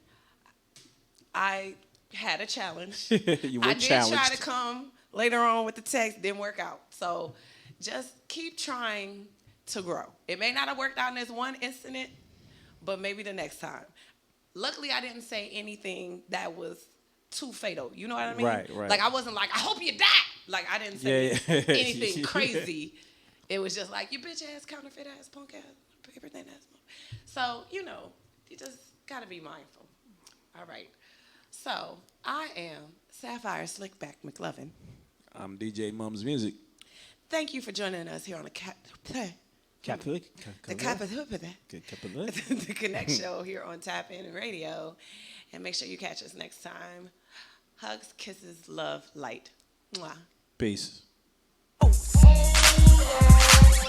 I had a challenge. You were I did challenged. try to come later on with the text, didn't work out. So just keep trying to grow. It may not have worked out in this one incident, but maybe the next time. Luckily, I didn't say anything that was too fatal. You know what I mean? Right. Like, I wasn't like, I hope you die. Like, I didn't say anything crazy. It was just like, you bitch ass, counterfeit ass, punk ass, paper thin ass. So, you just got to be mindful. All right. So, I am Sapphire Slickback McLovin. I'm DJ Mums Music. Thank you for joining us here on the Catholic. The Konnect Show here on Tap In Radio. And make sure you catch us next time. Hugs, kisses, love, light. Mwah. Peace.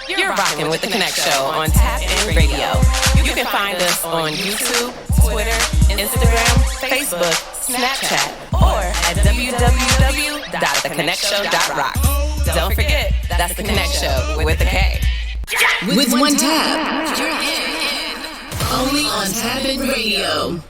You're rocking with the Konnect Show on Tap In Radio. You can find us on YouTube, Twitter, Instagram, Facebook, Snapchat, or at www.thekonnectshow.rock. Don't forget, that's the Konnect Show with a K. With one tap, you're in. Only on Tap In Radio.